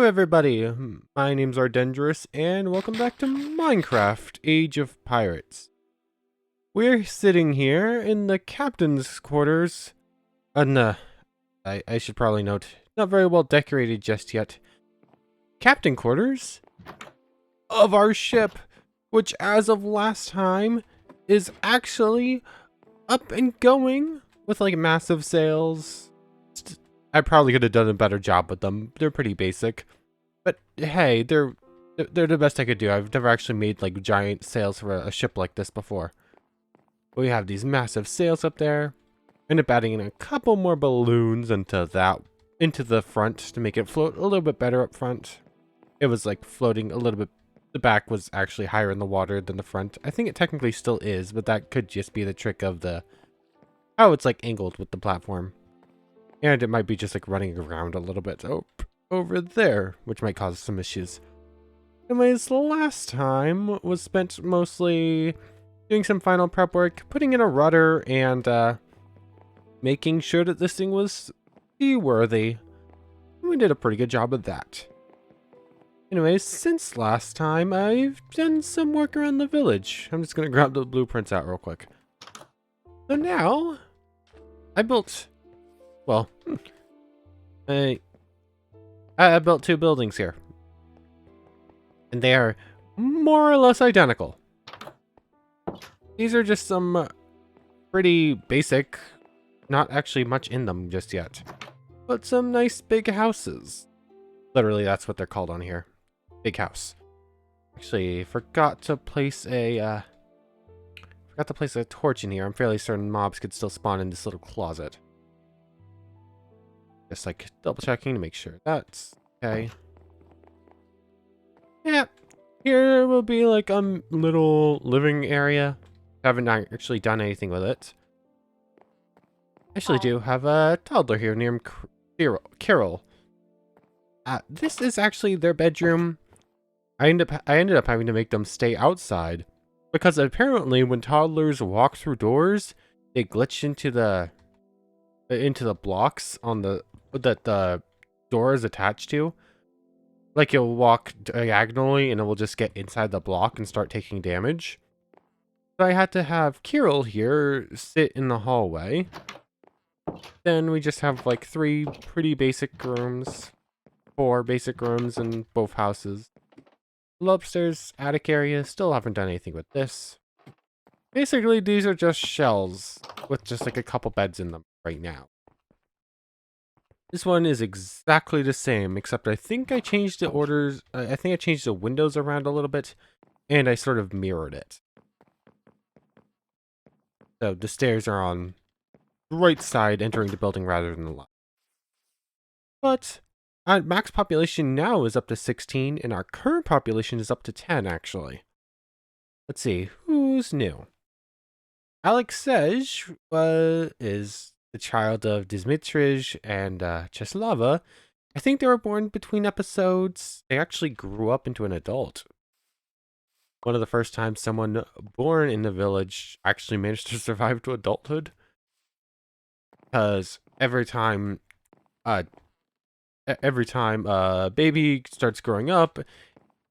Hello everybody, my name's Ardendrous, and welcome back to Minecraft Age of Pirates. We're sitting here in the captain's quarters, and I should probably note, not very well decorated just yet. Captain quarters of our ship, which as of last time, is actually up and going with like massive sails. I probably could have done a better job with them. They're pretty basic. But hey, they're the best I could do. I've never actually made like giant sails for a ship like this before. We have these massive sails up there. End up adding in a couple more balloons into the front to make it float a little bit better up front. It was like floating a little bit. The back was actually higher in the water than the front. I think it technically still is, but that could just be the trick of how it's like angled with the platform. And it might be just like running around a little bit over there, which might cause some issues. Anyways, the last time was spent mostly doing some final prep work, putting in a rudder, and making sure that this thing was seaworthy. We did a pretty good job of that. Anyways, since last time, I've done some work around the village. I'm just going to grab the blueprints out real quick. So now, I built... Well, I built two buildings here. And they are more or less identical. These are just some pretty basic, not actually much in them just yet, but some nice big houses. Literally, that's what they're called on here. Big house. Actually, forgot to place a torch in here. I'm fairly certain mobs could still spawn in this little closet. Just like double checking to make sure that's okay. Yeah, here will be like a little living area. Haven't actually done anything with it. I actually do have a toddler here named Carol. This is actually their bedroom. I ended up having to make them stay outside because apparently when toddlers walk through doors, they glitch into the blocks on that the door is attached to. Like you'll walk diagonally and it will just get inside the block and start taking damage. So I had to have Kirill here sit in the hallway. Then we just have like 3 pretty basic rooms. 4 basic rooms in both houses. The upstairs attic area, still haven't done anything with this. Basically, these are just shells with just like a couple beds in them right now. This one is exactly the same, except I think I changed the orders. I think I changed the windows around a little bit, and I sort of mirrored it. So the stairs are on the right side, entering the building rather than the left. But max population now is up to 16, and our current population is up to 10, actually. Let's see, who's new? Alexej is the child of Dimitrij and Cheslava. I think they were born between episodes. They actually grew up into an adult. One of the first times someone born in the village actually managed to survive to adulthood. Because every time a baby starts growing up,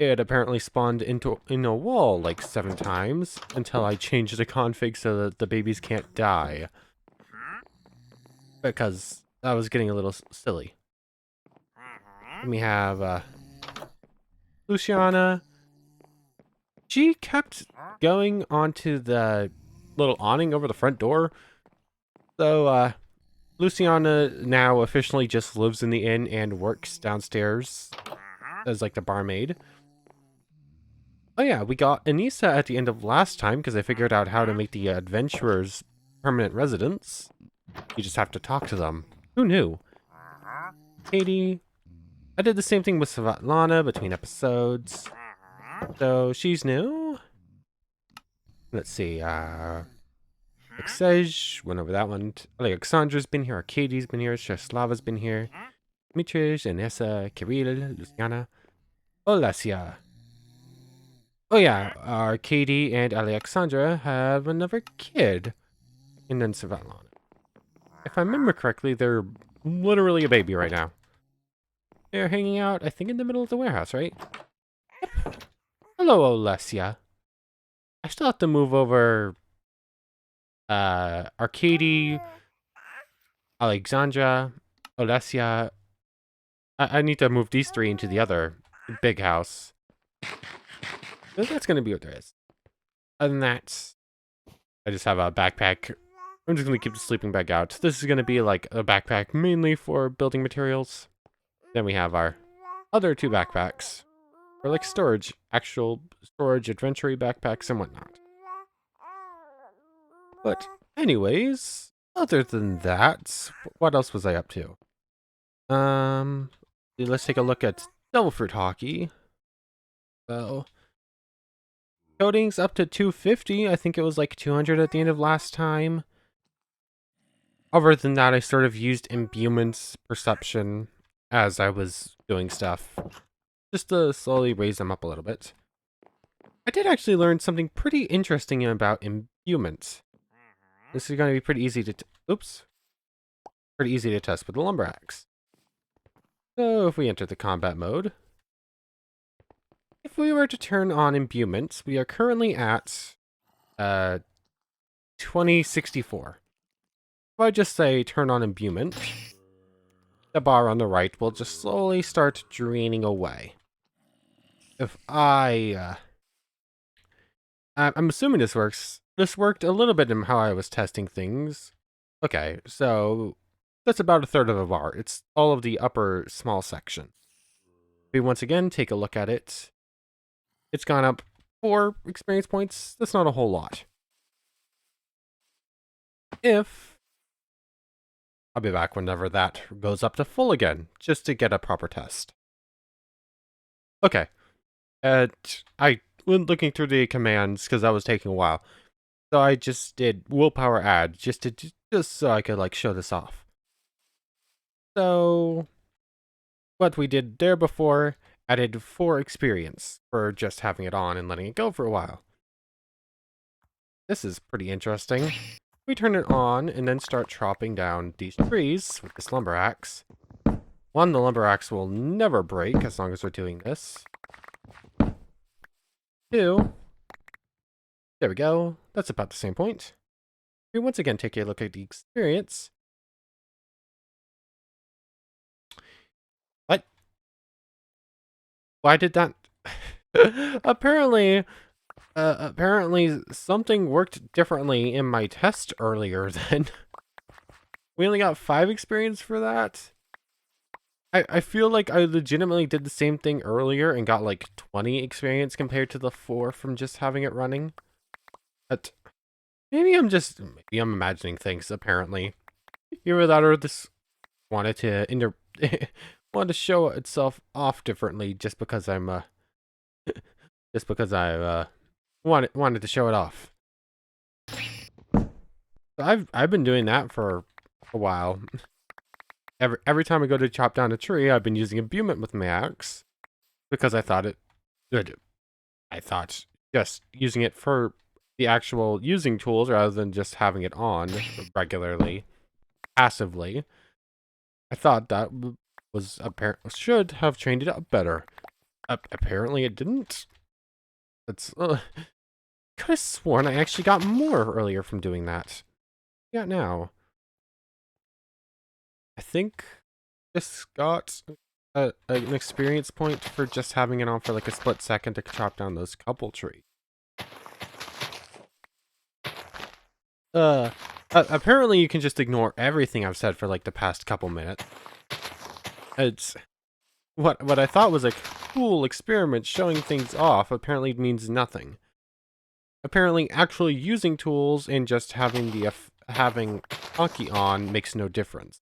it apparently spawned in a wall like 7 times until I changed the config so that the babies can't die. Because that was getting a little silly. Then we have Luciana. She kept going onto the little awning over the front door. So Luciana now officially just lives in the inn and works downstairs as like the barmaid. Oh yeah, we got Anissa at the end of last time because I figured out how to make the adventurers permanent residents. You just have to talk to them. Who knew? Katie. I did the same thing with Svetlana between episodes. So she's new. Let's see. Alexej went over that one. Alexandra's been here. Katie's been here. Sheslava's been here. Dimitrij, Anissa, Kirill, Luciana, Olesia. Oh yeah, Katie and Alexandra have another kid. And then Svetlana. If I remember correctly, they're literally a baby right now. They're hanging out, I think, in the middle of the warehouse, right? Hello, Olesia. I still have to move over Arcady, Alexandra, Olesia. I need to move these three into the other big house. But that's gonna be what there is. Other than that, I just have a backpack. I'm just gonna keep the sleeping bag out. This is gonna be like a backpack mainly for building materials. Then we have our other two backpacks for like storage, actual storage, adventure backpacks and whatnot. But anyways, other than that, what else was I up to? Let's take a look at Devil Fruit Hockey. So, coding's up to 250. I think it was like 200 at the end of last time. Other than that, I sort of used imbuements perception as I was doing stuff, just to slowly raise them up a little bit. I did actually learn something pretty interesting about imbuements. This is going to be pretty easy to pretty easy to test with the lumber axe. So if we enter the combat mode, if we were to turn on imbuements, we are currently at 2064. If I just say turn on imbuement, the bar on the right will just slowly start draining away. If I'm assuming this works. This worked a little bit in how I was testing things. Okay, so that's about a third of a bar. It's all of the upper small section. If we once again take a look at it, it's gone up 4 experience points. That's not a whole lot. I'll be back whenever that goes up to full again, just to get a proper test. Okay. I went looking through the commands because that was taking a while. So I just did willpower add just so I could like show this off. So what we did there before added 4 experience for just having it on and letting it go for a while. This is pretty interesting. We turn it on and then start chopping down these trees with this lumber axe. One, the lumber axe will never break as long as we're doing this. 2, there we go. That's about the same point. We once again take a look at the experience. What? Why did that? Apparently something worked differently in my test earlier then. We only got 5 experience for that. I feel like I legitimately did the same thing earlier and got like 20 experience compared to the 4 from just having it running. But maybe I'm imagining things apparently. Either that or this wanted to wanted to show itself off differently just because I'm just because I wanted to show it off. I've been doing that for a while. Every time I go to chop down a tree, I've been using imbuement with my axe because I thought it good. I thought just using it for the actual using tools rather than just having it on regularly, passively. I thought that was should have trained it up better. Apparently it didn't. It's could have sworn I actually got more earlier from doing that. Yeah, now. I think this got an experience point for just having it on for like a split second to chop down those couple trees. Apparently you can just ignore everything I've said for like the past couple minutes. It's what I thought was a cool experiment showing things off apparently means nothing. Apparently actually using tools and just having having hockey on makes no difference.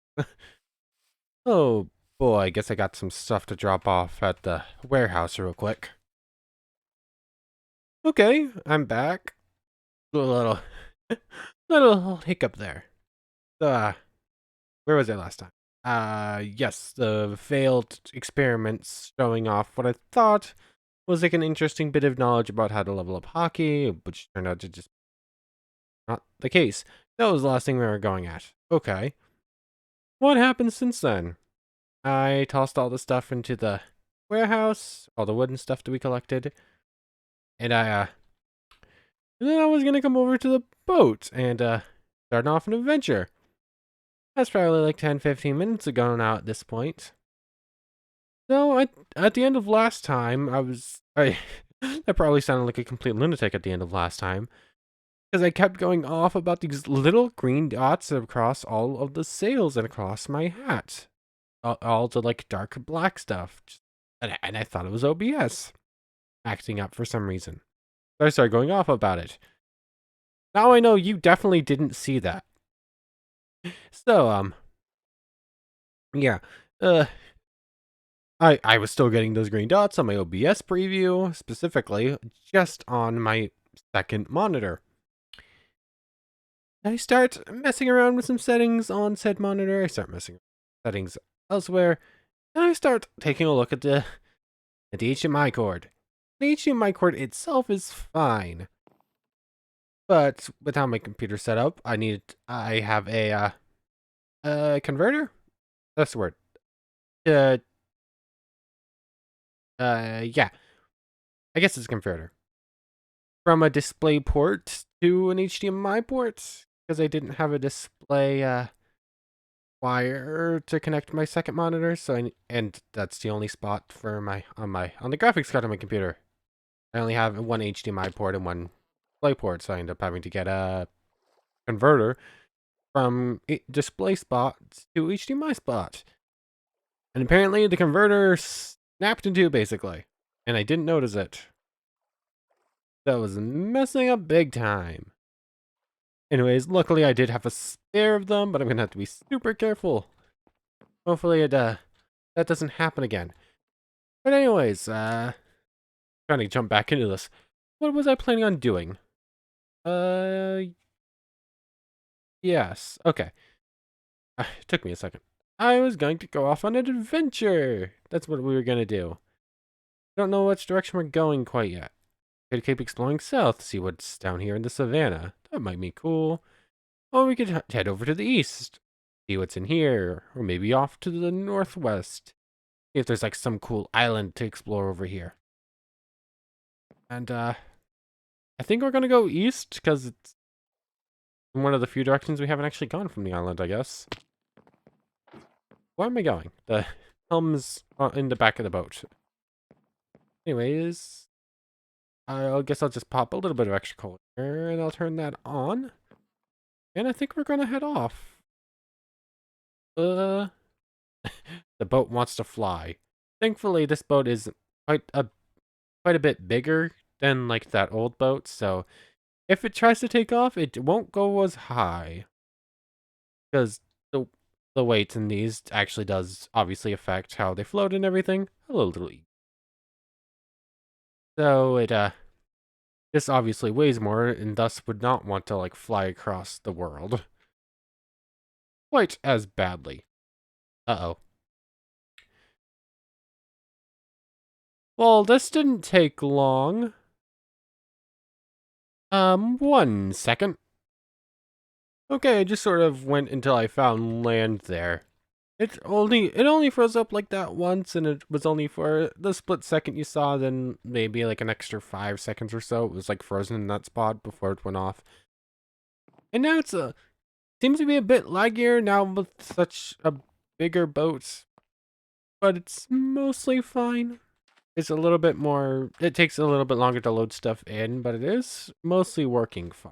Oh boy, I guess I got some stuff to drop off at the warehouse real quick. Okay, I'm back. A little little hiccup there. Where was I last time? Yes, the failed experiments showing off what I thought was like an interesting bit of knowledge about how to level up hockey, which turned out to just not the case. That was the last thing we were going at. Okay. What happened since then? I tossed all the stuff into the warehouse, all the wooden stuff that we collected, and and then I was gonna come over to the boat and start off an adventure. That's probably like 10, 15 minutes ago now at this point. So at the end of last time, I that probably sounded like a complete lunatic at the end of last time, because I kept going off about these little green dots across all of the sails and across my hat. All the like dark black stuff. And I thought it was OBS acting up for some reason. So I started going off about it. Now I know you definitely didn't see that. So, yeah. Uh, I was still getting those green dots on my OBS preview, specifically just on my second monitor. I start messing around with some settings on said monitor. I start messing with settings elsewhere. And I start taking a look at the HDMI cord. The HDMI cord itself is fine. But with how my computer's set up, I have a converter? That's the word. Uh, yeah. I guess it's a converter. From a display port to an HDMI port, because I didn't have a display wire to connect my second monitor, and that's the only spot for on the graphics card on my computer. I only have one HDMI port and one display port, so I end up having to get a converter from display spot to HDMI spot. And apparently the converter snapped in two, basically. And I didn't notice it. That was messing up big time. Anyways, luckily I did have a spare of them, but I'm gonna have to be super careful. Hopefully that doesn't happen again. But anyways, trying to jump back into this. What was I planning on doing? Yes. Okay. It took me a second. I was going to go off on an adventure. That's what we were gonna do. Don't know which direction we're going quite yet. Could keep exploring south, see what's down here in the savannah. That might be cool. Or we could head over to the east, see what's in here, or maybe off to the northwest. See if there's like some cool island to explore over here. And I think we're gonna go east because it's one of the few directions we haven't actually gone from the island, I guess. Where am I going? The helm's in the back of the boat. Anyways, I guess I'll just pop a little bit of extra coal here, and I'll turn that on. And I think we're gonna head off. The boat wants to fly. Thankfully, this boat is quite a bit bigger than like that old boat, so if it tries to take off, it won't go as high. Because the weight in these actually does obviously affect how they float and everything. Hello, little E. So this obviously weighs more and thus would not want to like fly across the world quite as badly. Uh-oh. Well, this didn't take long. 1 second. Okay, I just sort of went until I found land there. It only froze up like that once, and it was only for the split second you saw, then maybe like an extra 5 seconds or so. It was like frozen in that spot before it went off. And now seems to be a bit laggier now with such a bigger boat. But it's mostly fine. It's a little bit more, it takes a little bit longer to load stuff in, but it is mostly working fine,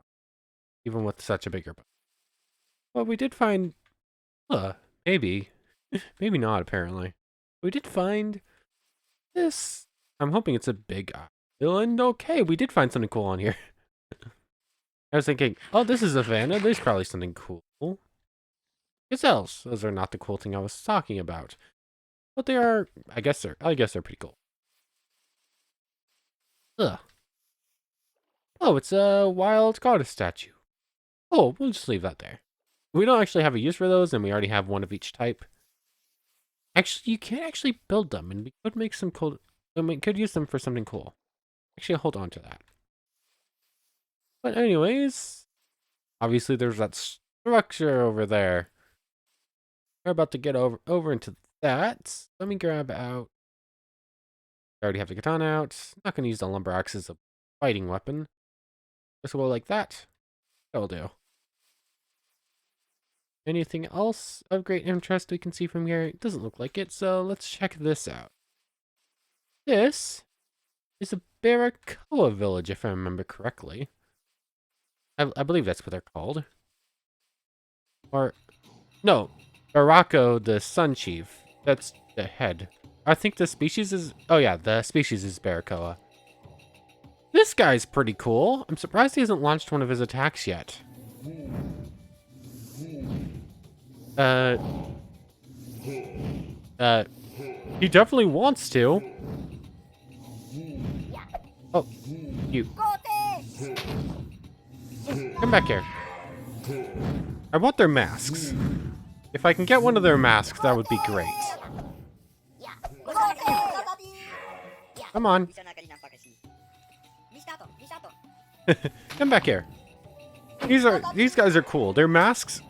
even with such a bigger boat. Well, we did find, maybe, maybe not apparently. We did find this. I'm hoping it's a big island. Okay, we did find something cool on here. I was thinking, oh, this is a savannah. There's probably something cool. Gazelles. Those are not the cool thing I was talking about. But they are, I guess they're pretty cool. Ugh. Oh, it's a wild goddess statue. Oh, we'll just leave that there. We don't actually have a use for those, and we already have one of each type. Actually, you can actually build them, and we could make some cool, and we could use them for something cool. Actually, I'll hold on to that. But anyways, obviously there's that structure over there. We're about to get over into that. Let me grab out. I already have the katana out. Not going to use the lumber axe as a fighting weapon. Just go like that. That'll do. Anything else of great interest we can see from here? It doesn't look like it, so let's check this out. This is a Barracoa village, if I remember correctly. I believe that's what they're called. Or, no, Barraco, the Sun Chief. That's the head. I think the species is... Oh yeah, the species is Barracoa. This guy's pretty cool. I'm surprised he hasn't launched one of his attacks yet. He definitely wants to. Oh, you. Come back here. I want their masks. If I can get one of their masks, that would be great. Come on. Come back here. These guys are cool. Their masks,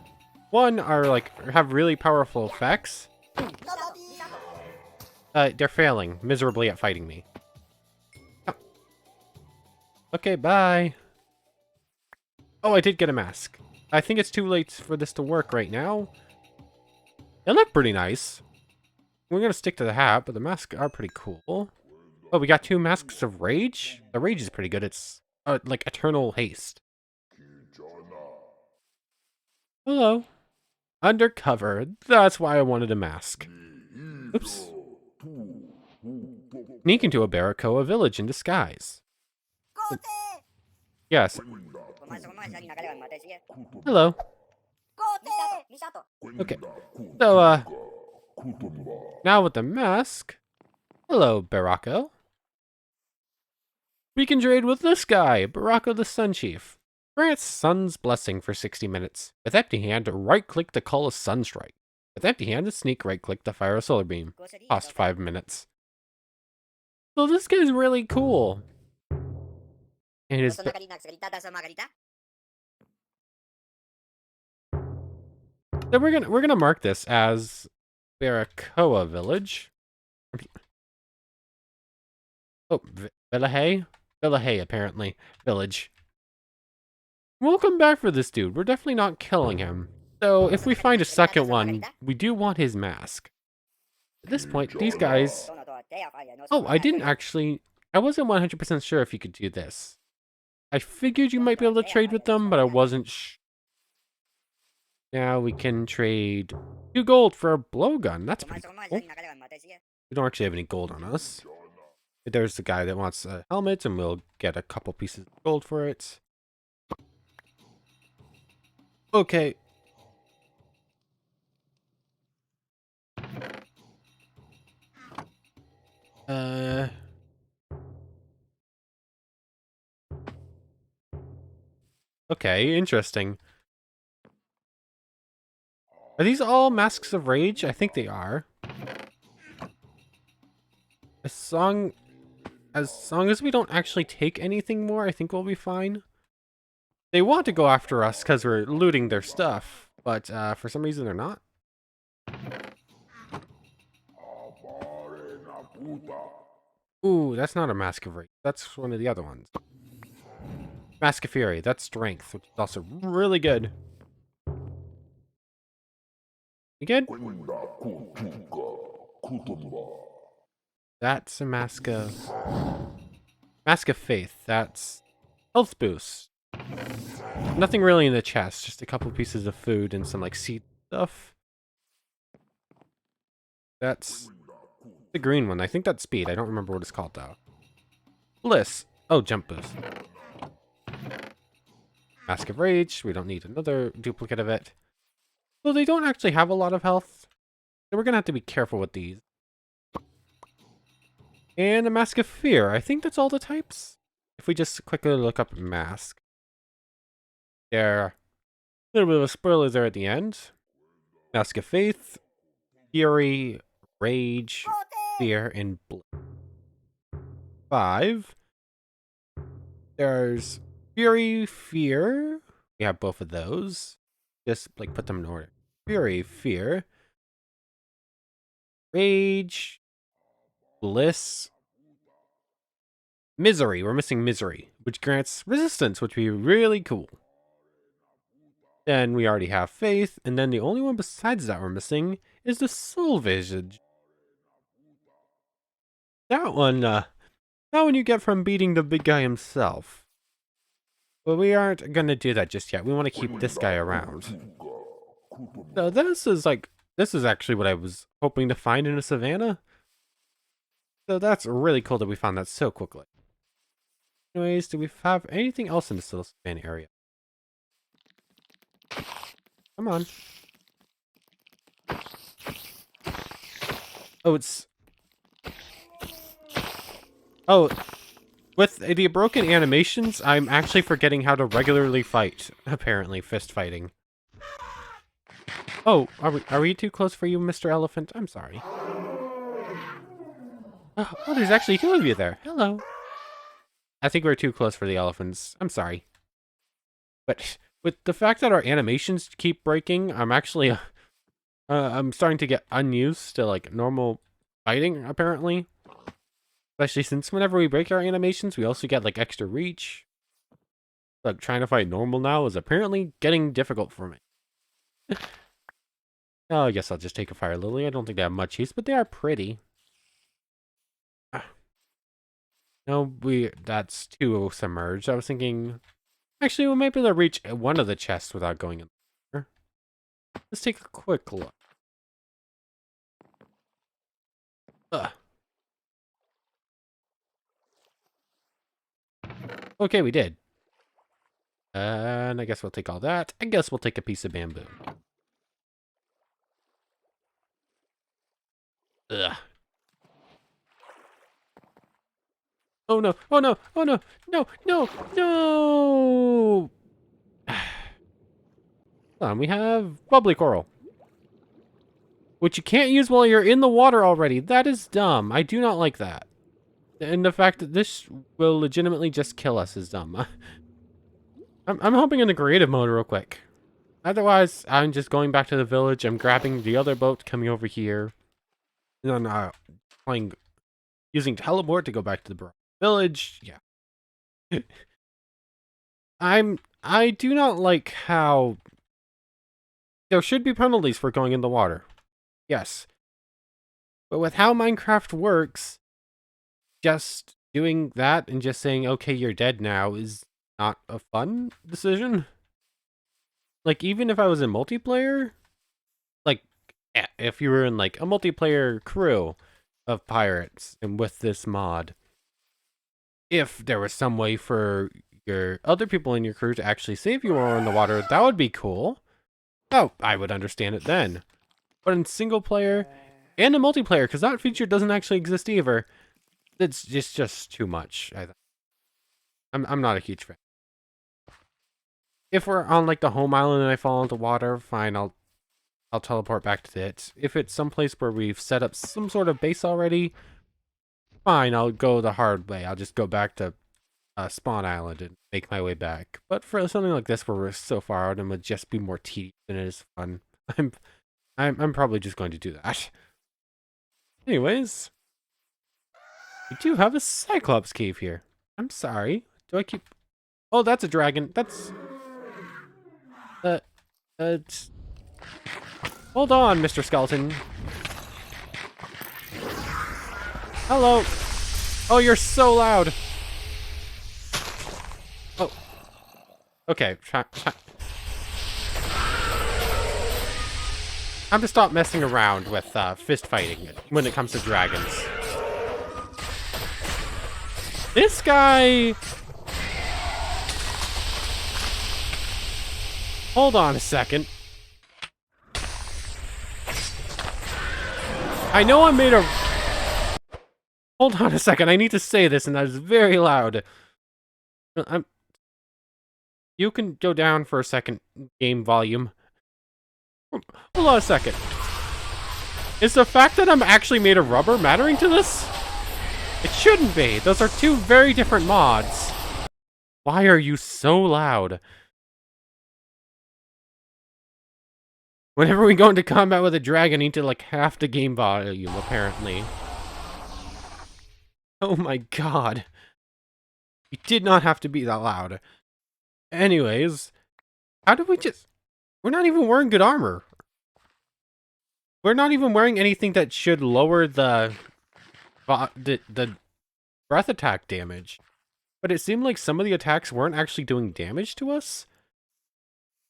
one, are like have really powerful effects. They're failing miserably at fighting me. Oh. Okay, bye. Oh, I did get a mask. I think it's too late for this to work right now. They look pretty nice. We're gonna stick to the hat, but the masks are pretty cool. Oh, we got 2 masks of rage? The rage is pretty good. It's like eternal haste. Hello. Undercover. That's why I wanted a mask. Oops. Sneak into a Barracoa village in disguise. Yes. Hello. Okay. So, now with the mask. Hello, Barraco. We can trade with this guy, Barraco the Sun Chief. Grants Sun's Blessing for 60 minutes. With empty hand, right-click to call a Sunstrike. With empty hand, sneak right-click to fire a Solar Beam. Cost 5 minutes. So this guy's really cool. And his... So we're gonna mark this as Barracoa Village. Oh, Villahay? Villahay, apparently. Village. We'll come back for this dude. We're definitely not killing him. So, if we find a second one, we do want his mask. At this point, these guys... Oh, I didn't actually... I wasn't 100% sure if you could do this. I figured you might be able to trade with them, but I wasn't sure. Now we can trade 2 gold for a blowgun. That's pretty cool. We don't actually have any gold on us. There's the guy that wants a helmet, and we'll get a couple pieces of gold for it. Okay. Okay, interesting. Are these all Masks of Rage? I think they are. As long as we don't actually take anything more, I think we'll be fine. They want to go after us because we're looting their stuff, but for some reason they're not. Ooh, that's not a Mask of Rage. That's one of the other ones. Mask of Fury, that's Strength, which is also really good. You good? That's a Mask of Faith. That's Health Boost. Nothing really in the chest, just a couple pieces of food and some like seed stuff. That's the green one. I think that's Speed. I don't remember what it's called though. Bliss. Oh, Jump Boost. Mask of Rage. We don't need another duplicate of it. Well, they don't actually have a lot of health, so we're gonna have to be careful with these. And a Mask of Fear. I think that's all the types. If we just quickly look up Mask. There. A little bit of a spoiler there at the end. Mask of Faith, Fury, Rage, Fear, and Bliss. 5. There's Fury, Fear. We have both of those. Just like put them in order. Fury, Fear. Rage. Bliss. Misery. We're missing Misery, which grants resistance, which would be really cool. Then we already have Faith, and then the only one besides that we're missing is the Soul Visage. That one you get from beating the big guy himself. But we aren't gonna do that just yet. We want to keep this guy around. So this is actually what I was hoping to find in a savannah. So that's really cool that we found that so quickly. Anyways, do we have anything else in this little savannah area? Come on. Oh, it's... Oh, with the broken animations, I'm actually forgetting how to regularly fight. Apparently, fist fighting. Oh, are we too close for you, Mr. Elephant? I'm sorry. Oh, there's actually two of you there. Hello. I think we're too close for the elephants. I'm sorry. But with the fact that our animations keep breaking, I'm actually... I'm starting to get unused to, like, normal fighting, apparently. Especially since whenever we break our animations, we also get, like, extra reach. Like, trying to fight normal now is apparently getting difficult for me. Oh, I guess I'll just take a fire lily. I don't think they have much use, but they are pretty. No, that's too submerged. I was thinking... Actually, we might be able to reach one of the chests without going in there. Let's take a quick look. Okay, we did. And I guess we'll take all that. I guess we'll take a piece of bamboo. Ugh. Oh no, oh no, oh no, no, no, no! Hold on, we have bubbly coral. Which you can't use while you're in the water already. That is dumb. I do not like that. And the fact that this will legitimately just kill us is dumb. I'm hopping into creative mode real quick. Otherwise, I'm just going back to the village. I'm grabbing the other boat coming over here. And then using teleport to go back to the village. Yeah. I do not like how there should be penalties for going in the water. Yes. But with how Minecraft works, just doing that and just saying, okay, you're dead now is not a fun decision. Like, even if I was in multiplayer, like, if you were in, like, a multiplayer crew of pirates and with this mod, if there was some way for your other people in your crew to actually save you while in the water, that would be cool. Oh, I would understand it then. But in single player and in multiplayer, because that feature doesn't actually exist either, it's just too much. I'm not a huge fan. If we're on like the home island and I fall into water, fine, I'll teleport back to it. If it's someplace where we've set up some sort of base already, fine, I'll go the hard way. I'll just go back to Spawn Island and make my way back. But for something like this where we're so far out, it would just be more tedious than it is fun. I'm probably just going to do that. Anyways, we do have a Cyclops cave here. I'm sorry. Do I keep... Oh, that's a dragon. That's... Hold on, Mr. Skeleton. Hello. Oh, you're so loud. Oh. Okay. Time to stop messing around with fist fighting when it comes to dragons. This guy... Hold on a second. I know I made a... Hold on a second, I need to say this, and that is very loud. You can go down for a second, game volume. Hold on a second. Is the fact that I'm actually made of rubber mattering to this? It shouldn't be. Those are two very different mods. Why are you so loud? Whenever we go into combat with a dragon, I need to like half the game volume, apparently. Oh my god. You did not have to be that loud. Anyways, how did we just... We're not even wearing good armor. We're not even wearing anything that should lower the breath attack damage. But it seemed like some of the attacks weren't actually doing damage to us.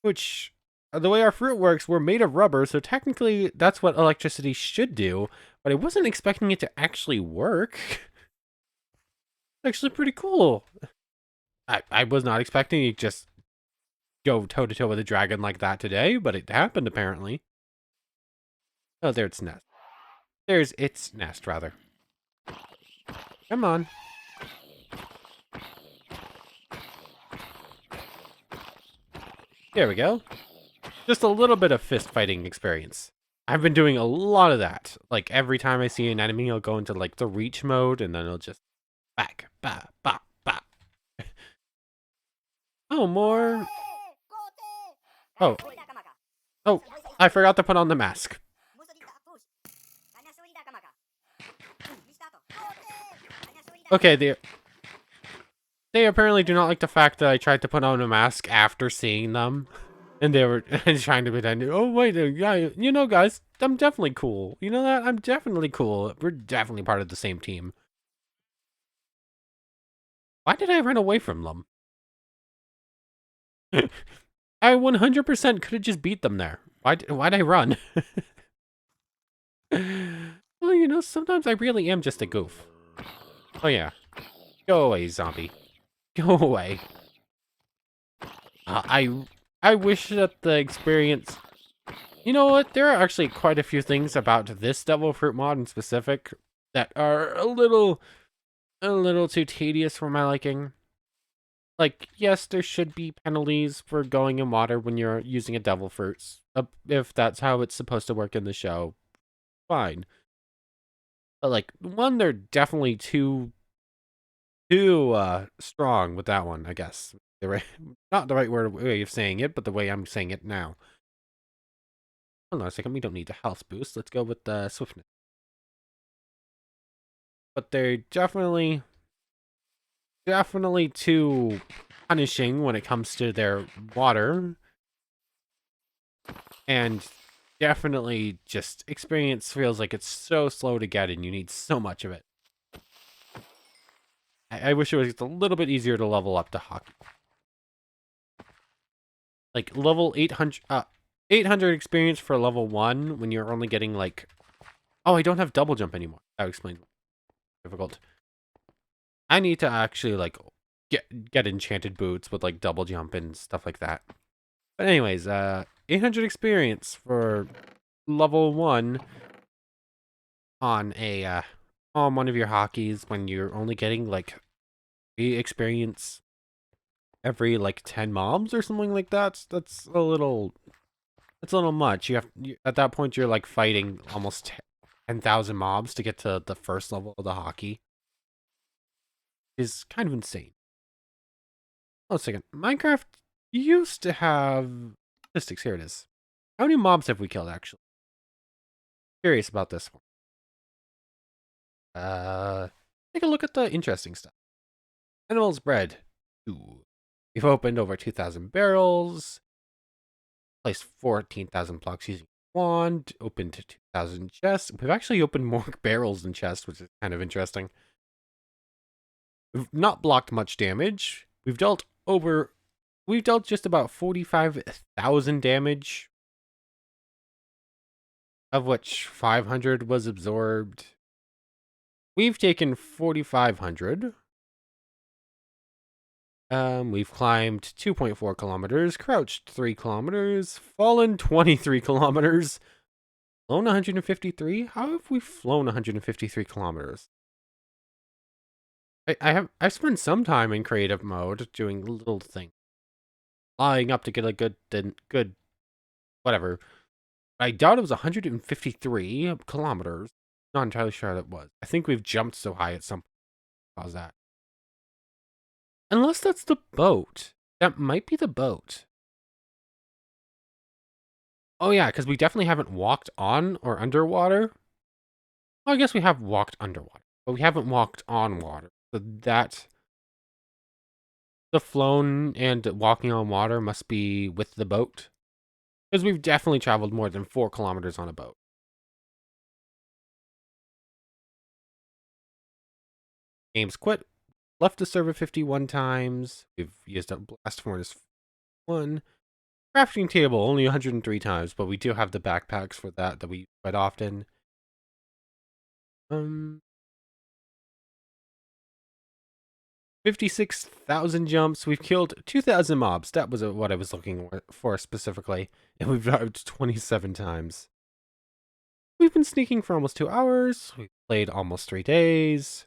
Which, the way our fruit works, we're made of rubber, so technically that's what electricity should do. But I wasn't expecting it to actually work. It's actually pretty cool. I was not expecting it to just go toe-to-toe with a dragon like that today, but it happened apparently. Oh, there's its nest. There's its nest, rather. Come on. There we go. Just a little bit of fist fighting experience. I've been doing a lot of that. Like, every time I see an enemy, I'll go into, like, the reach mode, and then it'll just... Back, ba, ba, ba. Oh, more... Oh. Oh, I forgot to put on the mask. Okay, they apparently do not like the fact that I tried to put on a mask after seeing them. And they were trying to pretend, oh, wait, yeah, you know, guys, I'm definitely cool. You know that? I'm definitely cool. We're definitely part of the same team. Why did I run away from them? I 100% could have just beat them there. Why'd I run? Well, you know, sometimes I really am just a goof. Oh, yeah. Go away, zombie. Go away. I wish that the experience... You know what? There are actually quite a few things about this Devil Fruit mod in specific that are a little too tedious for my liking. Like, yes, there should be penalties for going in water when you're using a Devil Fruit. If that's how it's supposed to work in the show, fine. But, like, one, they're definitely too strong with that one, I guess. Not the right way of saying it, but the way I'm saying it now. Hold on a second, we don't need the health boost. Let's go with the swiftness. But they're definitely too punishing when it comes to their water. And definitely just experience feels like it's so slow to get and you need so much of it. I wish it was just a little bit easier to level up to hockey. Like level 800 experience for level 1 when you're only getting like... Oh, I don't have double jump anymore. That explains difficult. I need to actually like get enchanted boots with like double jump and stuff like that. But anyways, 800 experience for level 1 on a on one of your hockeys when you're only getting like 3 experience every like 10 mobs or something like that. That's a little much. At that point you're like fighting almost 10,000 mobs to get to the first level of the hockey. Is kind of insane. Oh, a second. Minecraft used to have statistics. Here it is. How many mobs have we killed, actually? Curious about this one. Take a look at the interesting stuff. Animals bred. 2. We've opened over 2,000 barrels. Placed 14,000 blocks using wand. Opened 2,000 chests. We've actually opened more barrels than chests, which is kind of interesting. We've not blocked much damage. We've dealt just about 45,000 damage, of which 500 was absorbed. We've taken 4,500. We've climbed 2.4 kilometers, crouched 3 kilometers, fallen 23 kilometers, flown 153. How have we flown 153 kilometers? I've spent some time in creative mode doing little things, flying up to get a good whatever. I doubt it was 153 kilometers. Not entirely sure that was. I think we've jumped so high at some point. How's that? Unless that's the boat. That might be the boat. Oh yeah, because we definitely haven't walked on or underwater. Well, I guess we have walked underwater, but we haven't walked on water. So that the flown and walking on water must be with the boat. Because we've definitely traveled more than 4 kilometers on a boat. Game's quit. Left the server 51 times. We've used up blast furnace 1. Crafting table only 103 times, but we do have the backpacks for that we use quite often. 56,000 jumps. We've killed 2,000 mobs. That was what I was looking for specifically. And we've dived 27 times. We've been sneaking for almost 2 hours. We've played almost 3 days.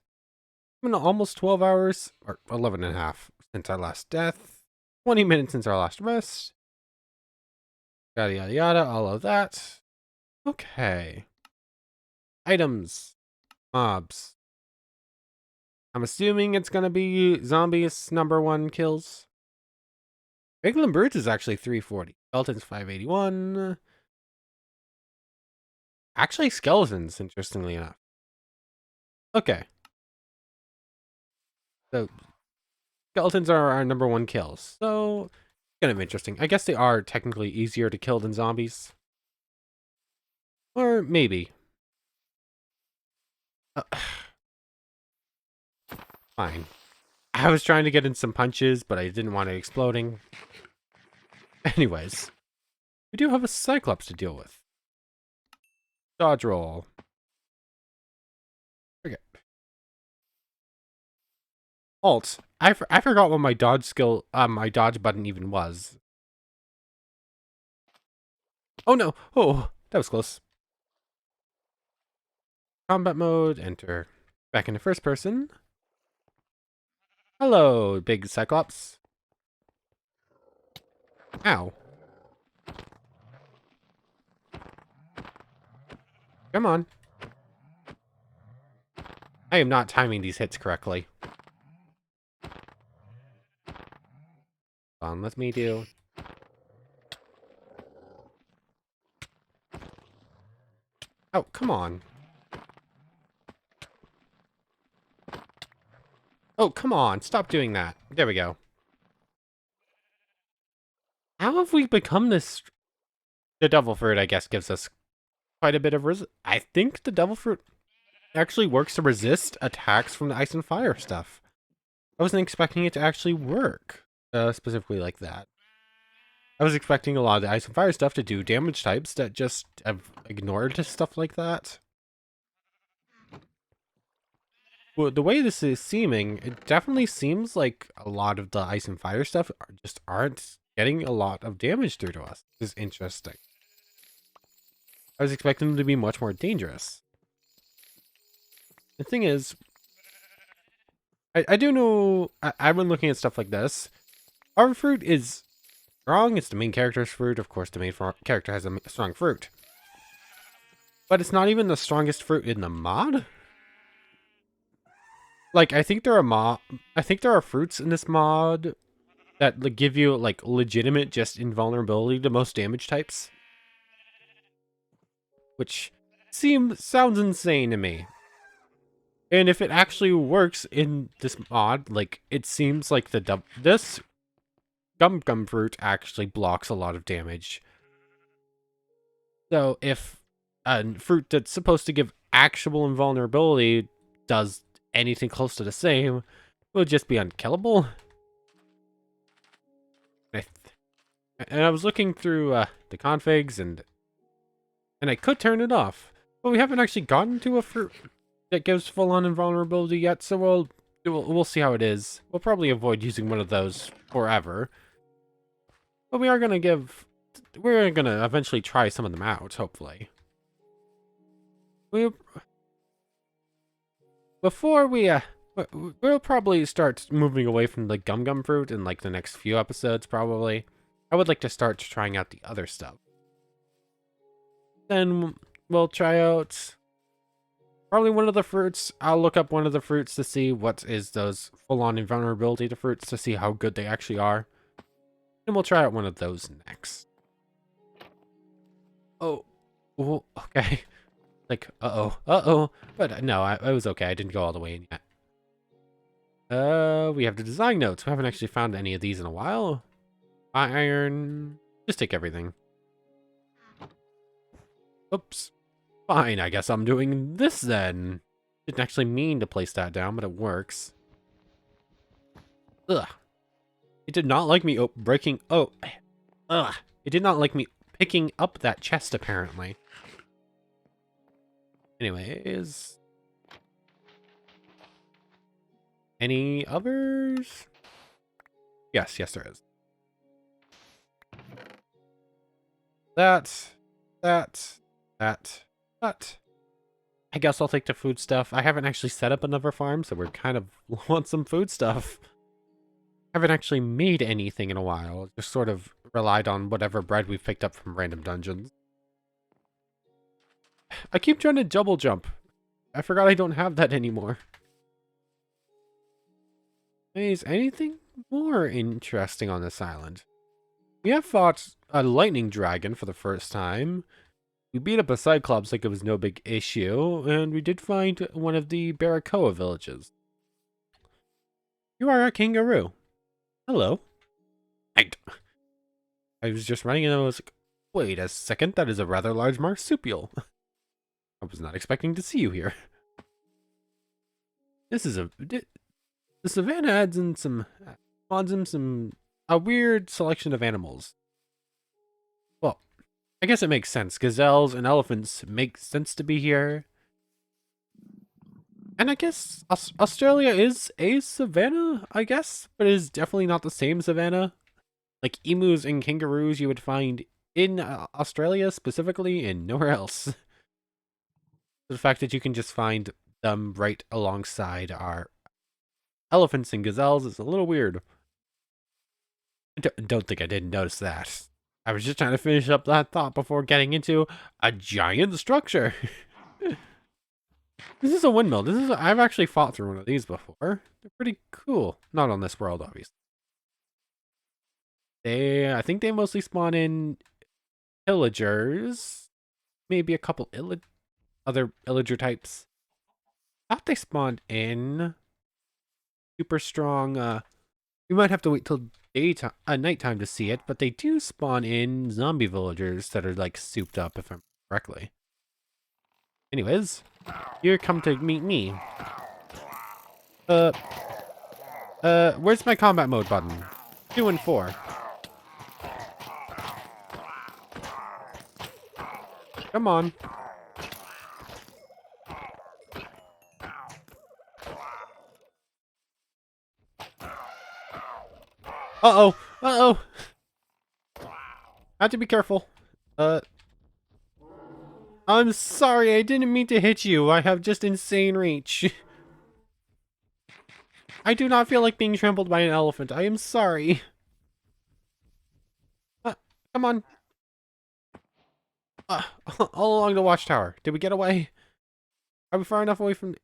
Almost 12 hours, or 11 and a half since our last death. 20 minutes since our last rest. Yada yada yada, all of that. Okay. Items. Mobs. I'm assuming it's gonna be zombies #1 kills. Regular brutes is actually 340. Skeletons 581. Actually, skeletons, interestingly enough. Okay. So, skeletons are our #1 kills. So, kind of interesting. I guess they are technically easier to kill than zombies. Or maybe. Fine. I was trying to get in some punches, but I didn't want it exploding. Anyways, we do have a Cyclops to deal with. Dodge roll. Okay. Alt. I forgot what my dodge skill, my dodge button even was. Oh no! Oh, that was close. Combat mode, enter. Back into first person. Hello, big Cyclops. Ow. Come on. I am not timing these hits correctly. Let me do. Oh, come on. Oh, come on. Stop doing that. There we go. How have we become this? The devil fruit, I guess, gives us quite a bit of I think the devil fruit actually works to resist attacks from the ice and fire stuff. I wasn't expecting it to actually work, specifically like that. I was expecting a lot of the ice and fire stuff to do damage types that just have ignored stuff like that. Well, the way this is seeming, it definitely seems like a lot of the ice and fire stuff just aren't getting a lot of damage through to us. This is interesting. I was expecting them to be much more dangerous. The thing is, I do know, I've been looking at stuff like this. Our fruit is strong. It's the main character's fruit. Of course, the main character has a strong fruit. But it's not even the strongest fruit in the mod. Like, I think there are fruits in this mod that give you, like, legitimate just invulnerability to most damage types. Which sounds insane to me. And if it actually works in this mod, like, it seems like this gum fruit actually blocks a lot of damage. So if a fruit that's supposed to give actual invulnerability does anything close to the same, it will just be unkillable. And I was looking through the configs, and I could turn it off, but we haven't actually gotten to a fruit that gives full-on invulnerability yet, so we'll see how it is. We'll probably avoid using one of those forever, but we're gonna eventually try some of them out, hopefully. We'll probably start moving away from the gum fruit in like the next few episodes, probably. I would like to start trying out the other stuff. Then we'll try out probably one of the fruits. I'll look up one of the fruits to see what is those full-on invulnerability to fruits to see how good they actually are. And we'll try out one of those next. Oh, well, okay. Like, uh-oh. But no, I was okay. I didn't go all the way in yet. We have the design notes. We haven't actually found any of these in a while. Iron. Just take everything. Oops. Fine, I guess I'm doing this then. Didn't actually mean to place that down, but it works. Ugh. It did not like me breaking... Oh. Ugh. It did not like me picking up that chest, apparently. Anyways. Any others? Yes, there is. That. I guess I'll take the food stuff. I haven't actually set up another farm, so we're kind of want some food stuff. I haven't actually made anything in a while. Just sort of relied on whatever bread we've picked up from random dungeons. I keep trying to double jump. I forgot I don't have that anymore. Is anything more interesting on this island? We have fought a lightning dragon for the first time. We beat up a Cyclops like it was no big issue, and we did find one of the Barracoa villages. You are a kangaroo. Hello. I was just running and I was like, wait a second, that is a rather large marsupial. I was not expecting to see you here. The savannah adds in a weird selection of animals. Well, I guess it makes sense. Gazelles and elephants make sense to be here. And I guess Australia is a savanna, I guess, but it is definitely not the same savanna. Like emus and kangaroos you would find in Australia specifically and nowhere else. The fact that you can just find them right alongside our elephants and gazelles is a little weird. Don't think I didn't notice that. I was just trying to finish up that thought before getting into a giant structure. This is a windmill. I've actually fought through one of these before. They're pretty cool. Not on this world, obviously. I think they mostly spawn in pillagers. Maybe a couple other illager types. I thought they spawned in super strong. You might have to wait till nighttime to see it, but they do spawn in zombie villagers that are like souped up, if I'm correctly. Anyways, you're come to meet me. Where's my combat mode button? 2 and 4. Come on. Uh-oh. Uh-oh. Have to be careful. I'm sorry. I didn't mean to hit you. I have just insane reach. I do not feel like being trampled by an elephant. I am sorry. Come on. All along the watchtower. Did we get away? Are we far enough away from...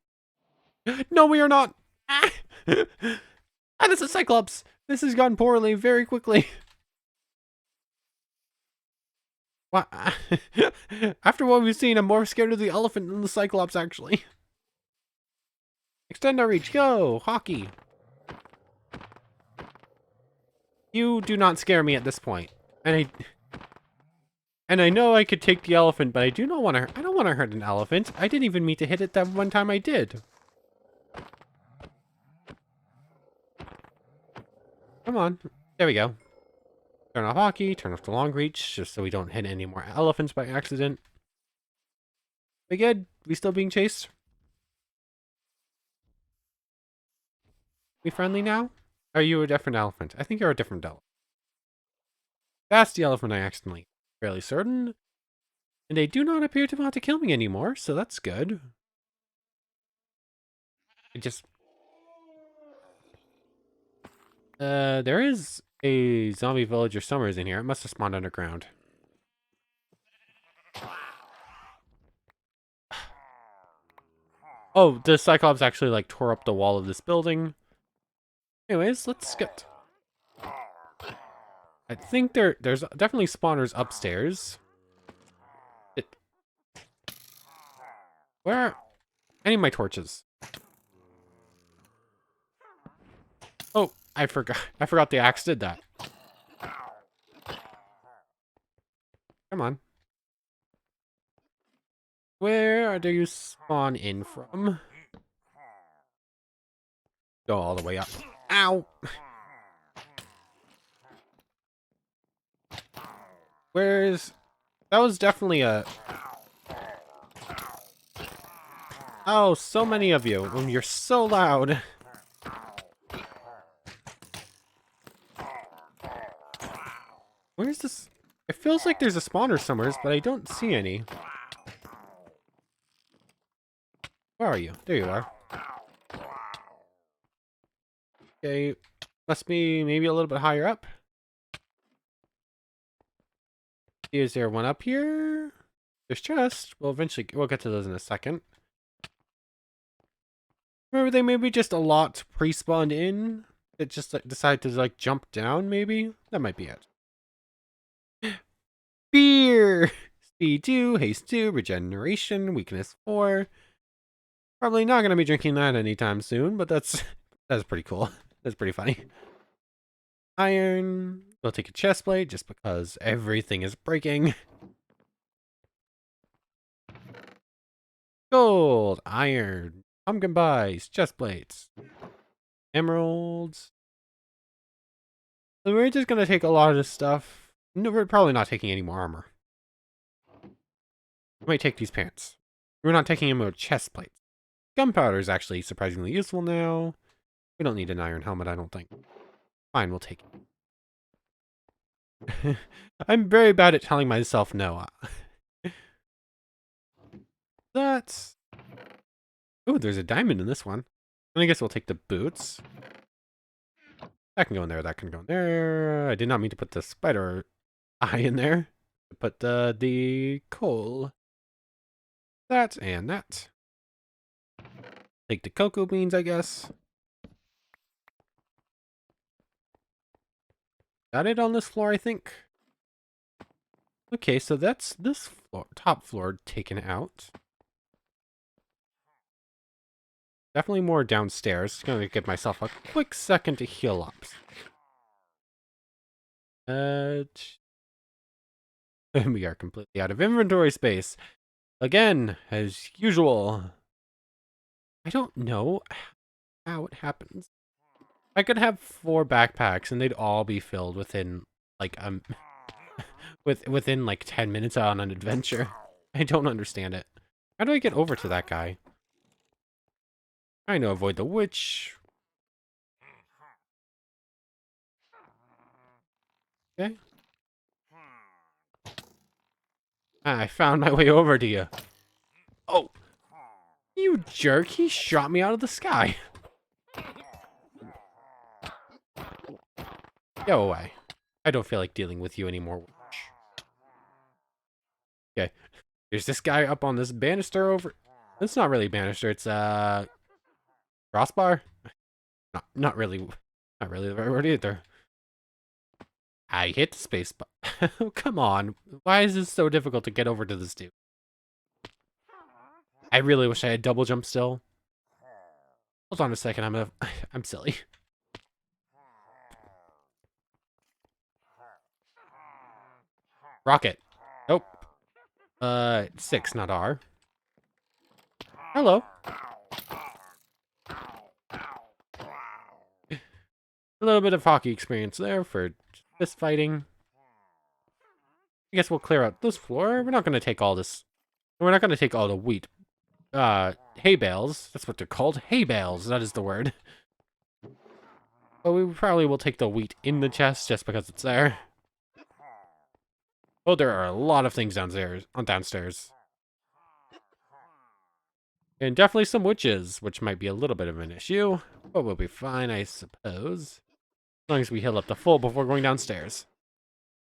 No, we are not! Ah! That is a Cyclops! This has gone poorly very quickly. What? After what we've seen, I'm more scared of the elephant than the Cyclops, actually. Extend our reach. Go! Hockey! You do not scare me at this point. And I know I could take the elephant, but I don't want to hurt an elephant. I didn't even mean to hit it that one time I did. Come on. There we go. Turn off hockey, turn off the long reach, just so we don't hit any more elephants by accident. We good? We still being chased? We friendly now? Are you a different elephant? I think you're a different elephant. That's the elephant I accidentally. Fairly certain. And they do not appear to want to kill me anymore, so that's good. There is a zombie villager somewhere in here. It must have spawned underground. Oh, the Cyclops actually, like, tore up the wall of this building. Anyways, let's get... I think there's definitely spawners upstairs. Where? I need my torches. Oh, I forgot. I forgot the axe did that. Come on. Where do you spawn in from? Go all the way up. Ow! Where's... That was definitely a... Oh, so many of you. You're so loud. Where's this? It feels like there's a spawner somewhere, but I don't see any. Where are you? There you are. Okay. Must be maybe a little bit higher up. Is there one up here? There's chests. Well, eventually, we'll get to those in a second. Or they maybe just a lot pre-spawned in that just like, decide to like jump down, maybe? That might be it. Fear! Speed 2, Haste 2, Regeneration, Weakness 4. Probably not going to be drinking that anytime soon, but that's pretty cool. That's pretty funny. Iron. We'll take a chest plate just because everything is breaking. Gold, iron, pumpkin pies, chest plates, emeralds. So we're just going to take a lot of this stuff. No, we're probably not taking any more armor. We might take these pants. We're not taking any more chest plates. Gunpowder is actually surprisingly useful now. We don't need an iron helmet, I don't think. Fine, we'll take it. I'm very bad at telling myself no. That's... Oh, there's a diamond in this one. And I guess we'll take the boots. That can go in there, that can go in there. I did not mean to put the spider eye in there. Put the coal. That and that. Take the cocoa beans, I guess. Got it on this floor, I think. Okay, so that's this floor, top floor taken out. Definitely more downstairs. Just gonna give myself a quick second to heal up. We are completely out of inventory space. Again, as usual. I don't know how it happens. I could have 4 backpacks and they'd all be filled within like within like 10 minutes on an adventure. I don't understand it. How do I get over to that guy? Trying to avoid the witch. Okay. I found my way over to you. Oh! You jerk, he shot me out of the sky. Go away. I don't feel like dealing with you anymore. Okay. There's this guy up on this banister over... It's not really banister, it's crossbar? Not really the right word either. I hit the space button. Oh, come on. Why is this so difficult to get over to this dude? I really wish I had double jump still. Hold on a second, I'm silly. Rocket. Nope. 6, not R. Hello. A little bit of hockey experience there for fist fighting. I guess we'll clear out this floor. We're not going to take all this. We're not going to take all the wheat. Hay bales. That's what they're called. Hay bales. That is the word. But we probably will take the wheat in the chest just because it's there. Oh, there are a lot of things downstairs. And definitely some witches, which might be a little bit of an issue. But we'll be fine, I suppose. As long as we heal up to full before going downstairs.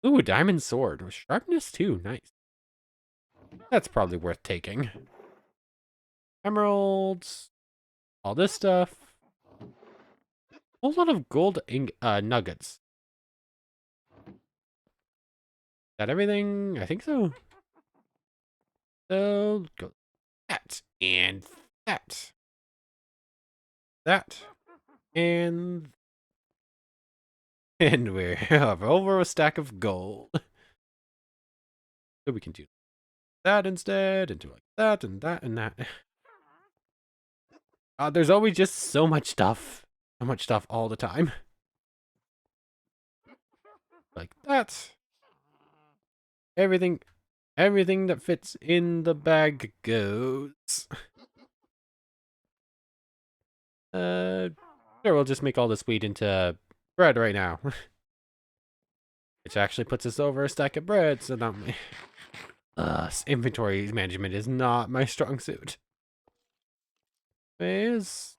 Ooh, a diamond sword. With sharpness too. Nice. That's probably worth taking. Emeralds. All this stuff. A whole lot of gold nuggets. Is that everything? I think so. So, go that, and that. That. And we're over a stack of gold. So we can do that instead, and do like that, and that, and that. There's always just so much stuff. So much stuff all the time. Like that. Everything that fits in the bag goes. Sure, we'll just make all this wheat into bread right now. Which actually puts us over a stack of bread, so not my... inventory management is not my strong suit. Phase.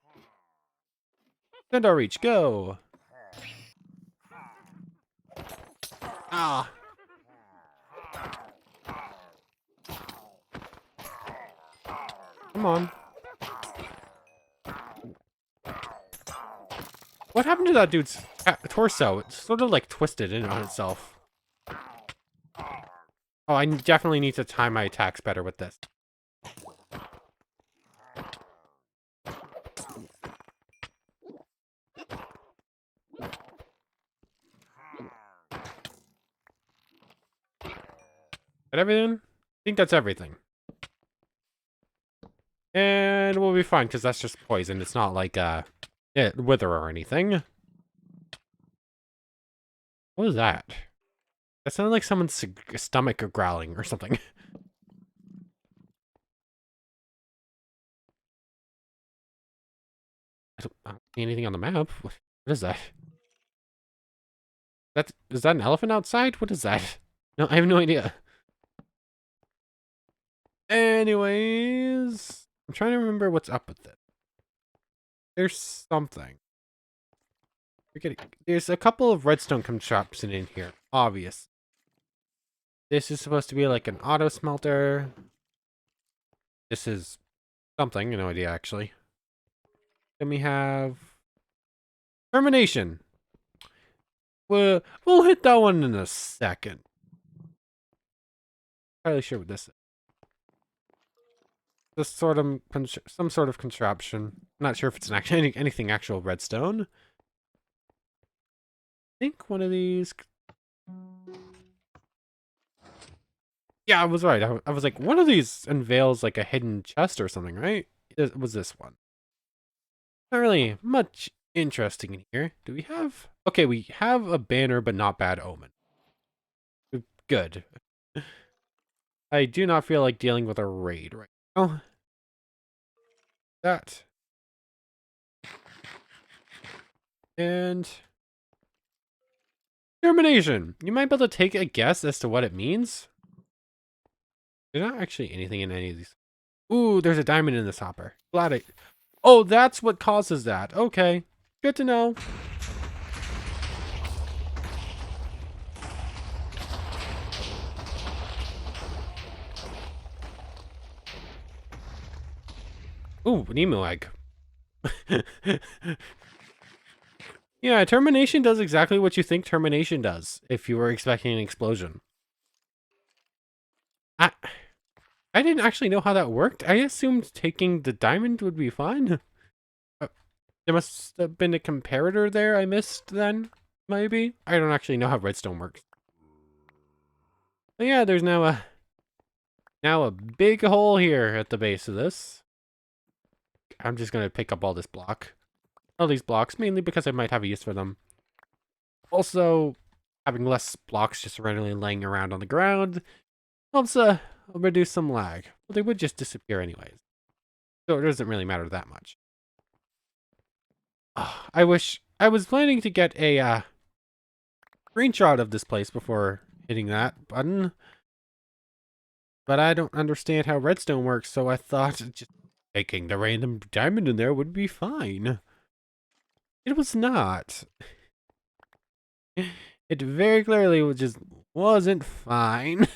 Send our reach, go! Ah! Come on. What happened to that dude's torso? It's sort of like twisted in on itself. Oh, I definitely need to time my attacks better with this. That everything? I think that's everything. And we'll be fine, because that's just poison. It's not like, wither or anything. What was that? That sounded like someone's stomach growling or something. I don't see anything on the map. What is that? Is that an elephant outside? What is that? No, I have no idea. Anyways, I'm trying to remember what's up with it. There's something. There's a couple of redstone contraption in here, obvious. This is supposed to be like an auto smelter. This is something, no idea actually. Then we have termination. We'll hit that one in a second. Not really sure what this is. This sort of some sort of contraption. Not sure if it's anything actual redstone. I think one of these. Yeah, I was right. I was like, one of these unveils like a hidden chest or something, right? It was this one. Not really much interesting in here. Do we have? Okay, we have a banner, but not bad omen. Good. I do not feel like dealing with a raid right now. That. And termination. You might be able to take a guess as to what it means. There's not actually anything in any of these. Ooh, there's a diamond in this hopper. Glad I... Oh, that's what causes that. Okay. Good to know. Ooh, Nemo egg. Yeah, termination does exactly what you think termination does if you were expecting an explosion. I didn't actually know how that worked. I assumed taking the diamond would be fine. There must have been a comparator there I missed then, maybe? I don't actually know how redstone works. But yeah, there's now a big hole here at the base of this. I'm just gonna pick up all this block. All these blocks, mainly because I might have a use for them. Also, having less blocks just randomly laying around on the ground helps reduce some lag. Well, they would just disappear anyways. So it doesn't really matter that much. I was planning to get a screenshot of this place before hitting that button. But I don't understand how redstone works, so I thought just taking the random diamond in there would be fine. It was not. It very clearly just wasn't fine.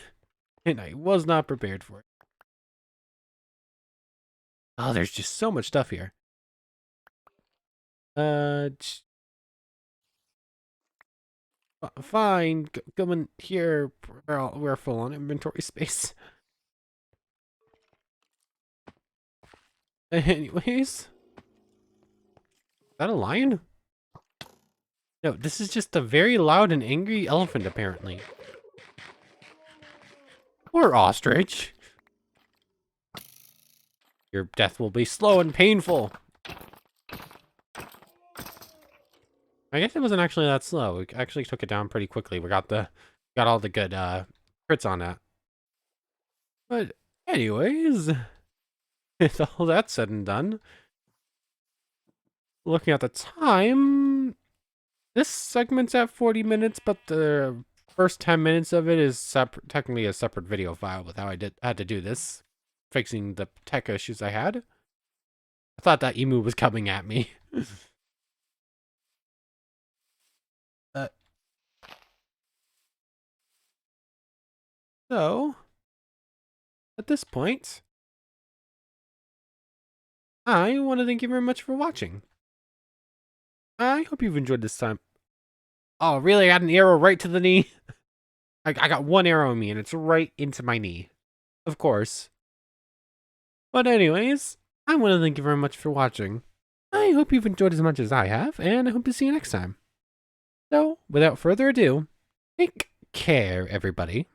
And I was not prepared for it. Oh, there's just so much stuff here. Fine. Come in here. We're full on inventory space. Anyways, is that a lion? No, this is just a very loud and angry elephant, apparently. Or ostrich. Your death will be slow and painful. I guess it wasn't actually that slow. We actually took it down pretty quickly. We got all the good crits on that. But anyways, with all that said and done, looking at the time, this segment's at 40 minutes, but the first 10 minutes of it is technically a separate video file with how I had to do this, fixing the tech issues I had. I thought that emu was coming at me. So, at this point, I want to thank you very much for watching. I hope you've enjoyed this time. Oh, really? I got an arrow right to the knee? I got one arrow in me, and it's right into my knee. Of course. But anyways, I want to thank you very much for watching. I hope you've enjoyed as much as I have, and I hope to see you next time. So, without further ado, take care, everybody.